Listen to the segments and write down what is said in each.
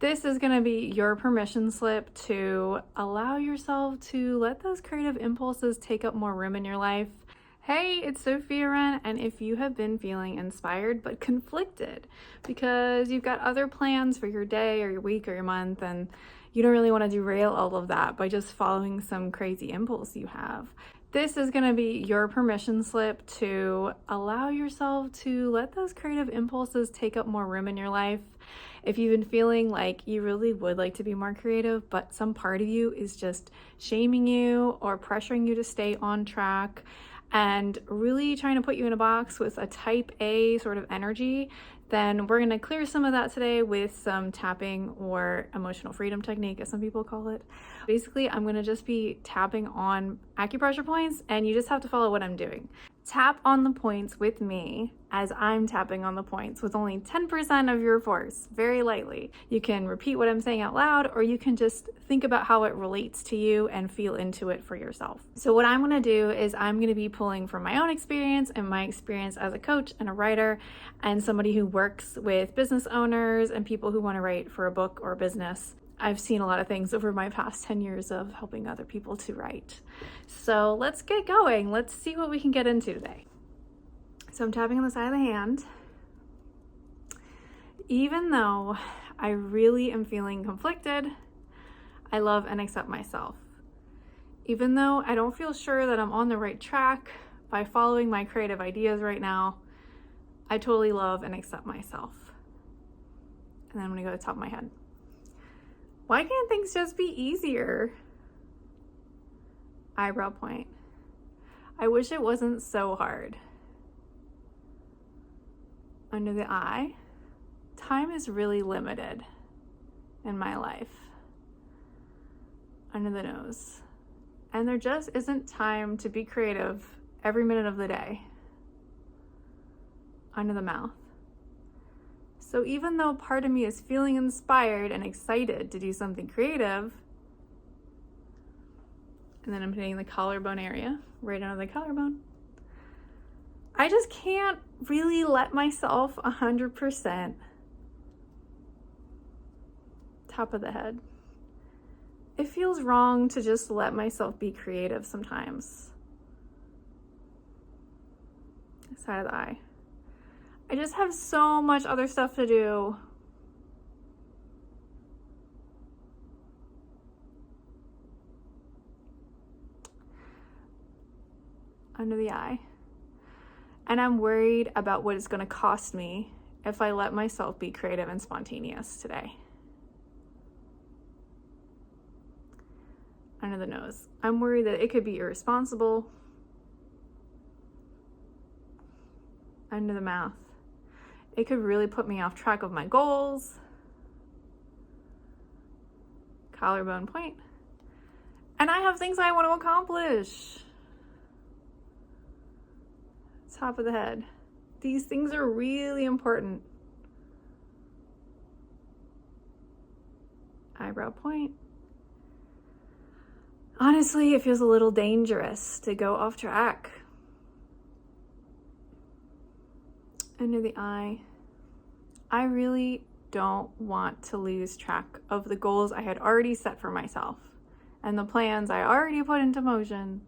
This is going to be your permission slip to allow yourself to let those creative impulses take up more room in your life. Hey, it's Sophia Wren, and if you have been feeling inspired but conflicted because you've got other plans for your day or your week or your month, and you don't really want to derail all of that by just following some crazy impulse you have, this is going to be your permission slip to allow yourself to let those creative impulses take up more room in your life. If you've been feeling like you really would like to be more creative, but some part of you is just shaming you or pressuring you to stay on track and really trying to put you in a box with a type A sort of energy, then we're going to clear some of that today with some tapping or emotional freedom technique, as some people call it. Basically, I'm going to just be tapping on acupressure points, and you just have to follow what I'm doing. Tap on the points with me as I'm tapping on the points with only 10% of your force, very lightly. You can repeat what I'm saying out loud, or you can just think about how it relates to you and feel into it for yourself. So what I'm going to do is I'm going to be pulling from my own experience and my experience as a coach and a writer and somebody who works with business owners and people who want to write for a book or a business. I've seen a lot of things over my past 10 years of helping other people to write. So let's get going. Let's see what we can get into today. So I'm tapping on the side of the hand. Even though I really am feeling conflicted, I love and accept myself. Even though I don't feel sure that I'm on the right track by following my creative ideas right now, I totally love and accept myself. And then I'm gonna go to the top of my head. Why can't things just be easier? Eyebrow point. I wish it wasn't so hard. Under the eye. Time is really limited in my life. Under the nose. And there just isn't time to be creative every minute of the day. Under the mouth. So even though part of me is feeling inspired and excited to do something creative, and then I'm hitting the collarbone area, right under the collarbone, I just can't really let myself 100%. Top of the head. It feels wrong to just let myself be creative sometimes. Side of the eye. I just have so much other stuff to do. Under the eye. And I'm worried about what it's going to cost me if I let myself be creative and spontaneous today. Under the nose. I'm worried that it could be irresponsible. Under the mouth. It could really put me off track of my goals. Collarbone point. And I have things I want to accomplish. Top of the head. These things are really important. Eyebrow point. Honestly, it feels a little dangerous to go off track. Under the eye. I really don't want to lose track of the goals I had already set for myself and the plans I already put into motion.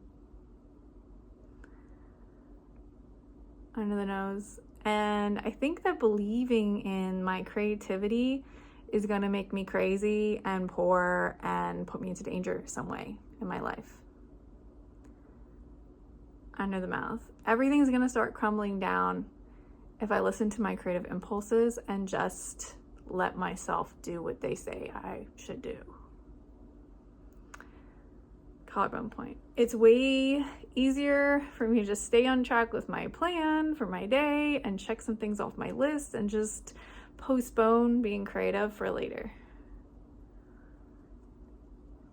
Under the nose. And I think that believing in my creativity is going to make me crazy and poor and put me into danger some way in my life. Under the mouth. Everything's going to start crumbling down if I listen to my creative impulses and just let myself do what they say I should do. Collarbone point. It's way easier for me to just stay on track with my plan for my day and check some things off my list and just postpone being creative for later.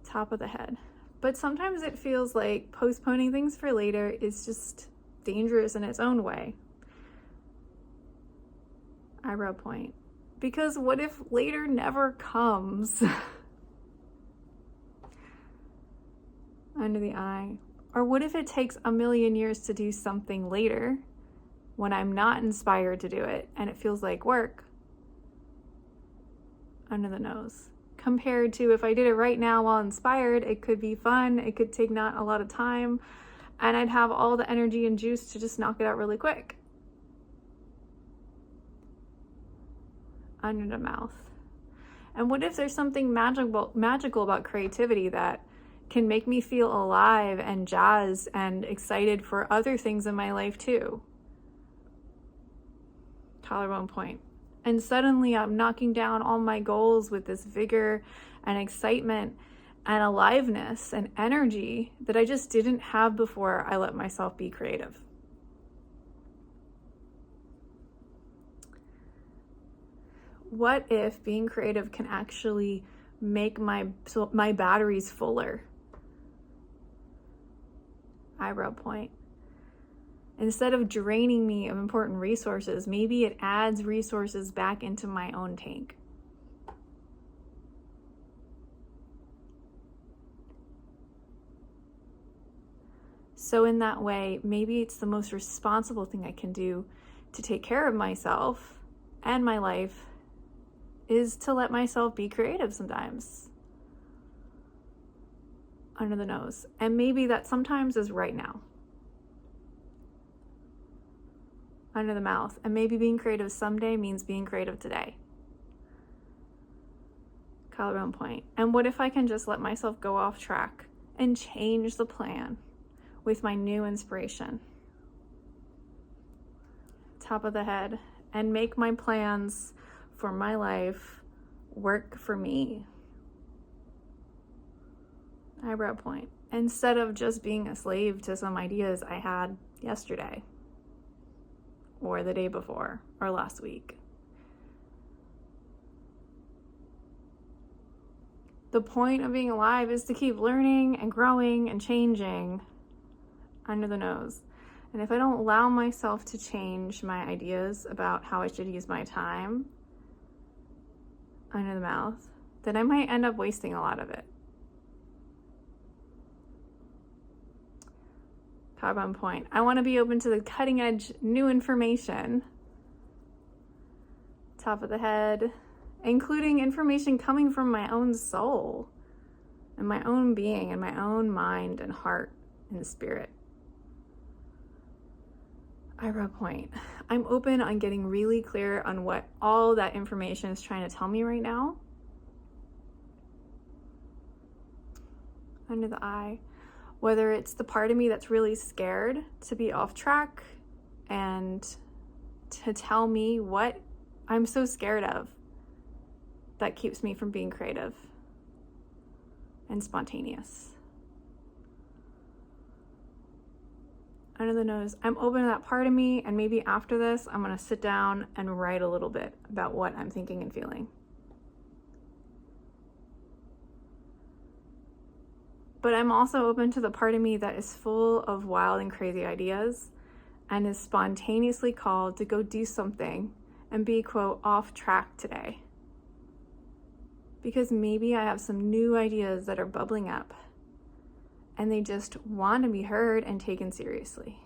Top of the head. But sometimes it feels like postponing things for later is just dangerous in its own way. Eyebrow point. Because what if later never comes? Under the eye. Or what if it takes a million years to do something later when I'm not inspired to do it and it feels like work? under the nose. Compared to if I did it right now while inspired, it could be fun, it could take not a lot of time, and I'd have all the energy and juice to just knock it out really quick. Under the mouth. And what if there's something magical about creativity that can make me feel alive and jazzed and excited for other things in my life too? Collarbone point. And suddenly I'm knocking down all my goals with this vigor and excitement and aliveness and energy that I just didn't have before I let myself be creative. What if being creative can actually make my batteries fuller? Eyebrow point. Instead of draining me of important resources, maybe it adds resources back into my own tank. So in that way, maybe it's the most responsible thing I can do to take care of myself and my life is to let myself be creative sometimes. Under the nose. And maybe that sometimes is right now. Under the mouth. And maybe being creative someday means being creative today. Collarbone point. And what if I can just let myself go off track and change the plan with my new inspiration? Top of the head. And make my plans for my life work for me. Eyebrow point. Instead of just being a slave to some ideas I had yesterday or the day before or last week. The point of being alive is to keep learning and growing and changing. Under the nose. And if I don't allow myself to change my ideas about how I should use my time, under the mouth, then I might end up wasting a lot of it. Collarbone point. I want to be open to the cutting edge new information. Top of the head, including information coming from my own soul and my own being and my own mind and heart and spirit. Eyebrow point. I'm open on getting really clear on what all that information is trying to tell me right now. Under the eye. Whether it's the part of me that's really scared to be off track and to tell me what I'm so scared of that keeps me from being creative and spontaneous. Under the nose, I'm open to that part of me, and maybe after this, I'm going to sit down and write a little bit about what I'm thinking and feeling. But I'm also open to the part of me that is full of wild and crazy ideas and is spontaneously called to go do something and be, quote, off track today. Because maybe I have some new ideas that are bubbling up and they just want to be heard and taken seriously.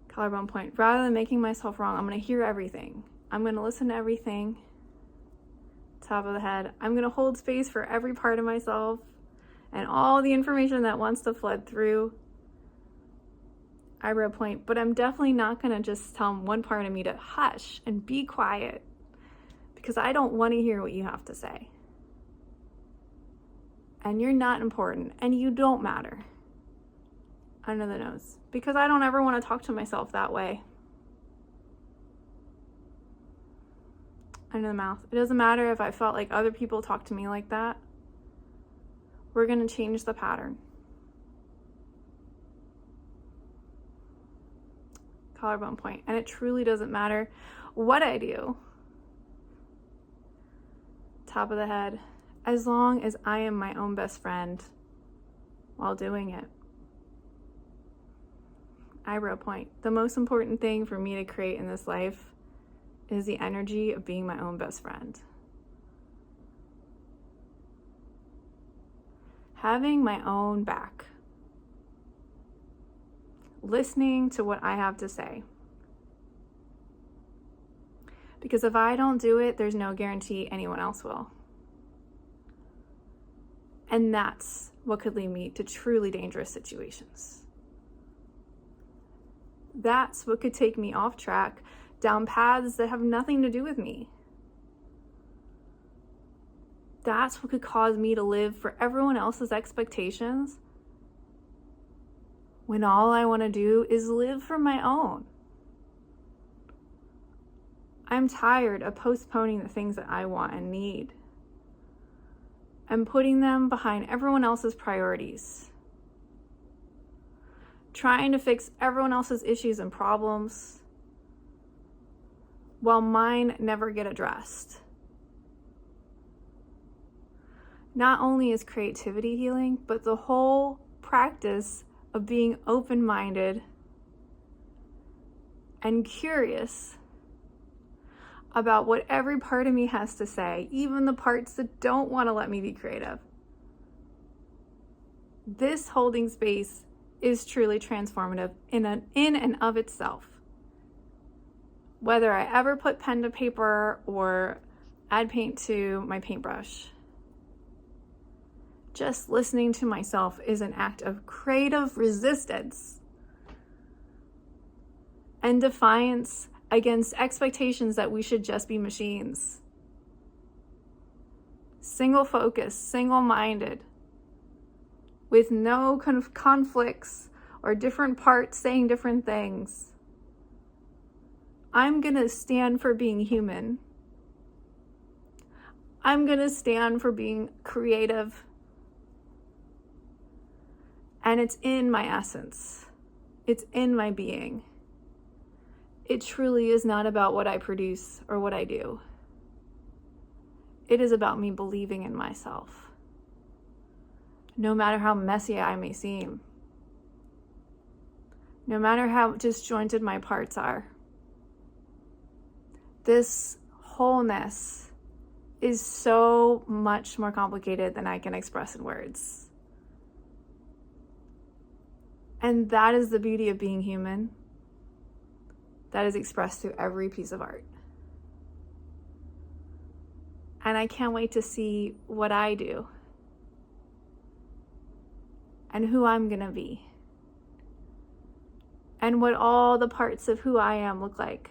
Collarbone point. Rather than making myself wrong, I'm going to hear everything. I'm going to listen to everything. Top of the head. I'm going to hold space for every part of myself and all the information that wants to flood through. Eyebrow point. But I'm definitely not going to just tell one part of me to hush and be quiet because I don't want to hear what you have to say. And you're not important and you don't matter. Under the nose. Because I don't ever want to talk to myself that way. Under the mouth. It doesn't matter if I felt like other people talk to me like that. We're going to change the pattern. Collarbone point. And it truly doesn't matter what I do. Top of the head. As long as I am my own best friend while doing it. Eyebrow point. The most important thing for me to create in this life is the energy of being my own best friend. Having my own back. Listening to what I have to say. Because if I don't do it, there's no guarantee anyone else will. And that's what could lead me to truly dangerous situations. That's what could take me off track, down paths that have nothing to do with me. That's what could cause me to live for everyone else's expectations when all I want to do is live for my own. I'm tired of postponing the things that I want and need and putting them behind everyone else's priorities. Trying to fix everyone else's issues and problems while mine never get addressed. Not only is creativity healing, but the whole practice of being open-minded and curious about what every part of me has to say, even the parts that don't want to let me be creative. This holding space is truly transformative in and of itself. Whether I ever put pen to paper or add paint to my paintbrush, just listening to myself is an act of creative resistance and defiance against expectations that we should just be machines. Single focus, single-minded, with no conflicts or different parts saying different things. I'm gonna stand for being human. I'm gonna stand for being creative. And it's in my essence. It's in my being. It truly is not about what I produce or what I do. It is about me believing in myself. No matter how messy I may seem. No matter how disjointed my parts are. This wholeness is so much more complicated than I can express in words. And that is the beauty of being human. That is expressed through every piece of art. And I can't wait to see what I do and who I'm gonna be and what all the parts of who I am look like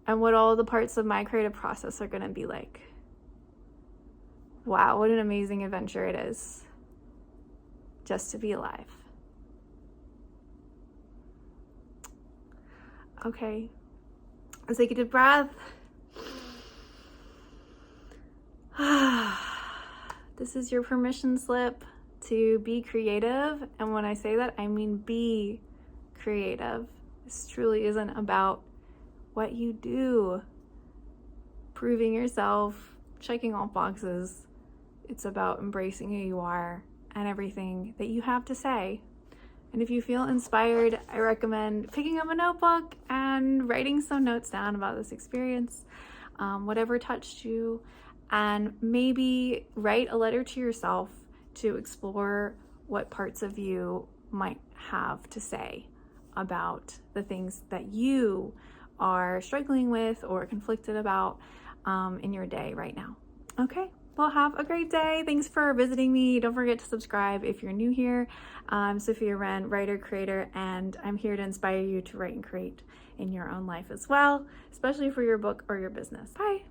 and what all the parts of my creative process are gonna be like. Wow, what an amazing adventure it is just to be alive. Okay, let's take a deep breath. This is your permission slip to be creative. And when I say that, I mean be creative. This truly isn't about what you do, proving yourself, checking off boxes. It's about embracing who you are and everything that you have to say. And if you feel inspired, I recommend picking up a notebook and writing some notes down about this experience, whatever touched you, and maybe write a letter to yourself to explore what parts of you might have to say about the things that you are struggling with or conflicted about in your day right now. Okay. Well, have a great day. Thanks for visiting me. Don't forget to subscribe if you're new here. I'm Sophia Wren, writer, creator, and I'm here to inspire you to write and create in your own life as well, especially for your book or your business. Bye.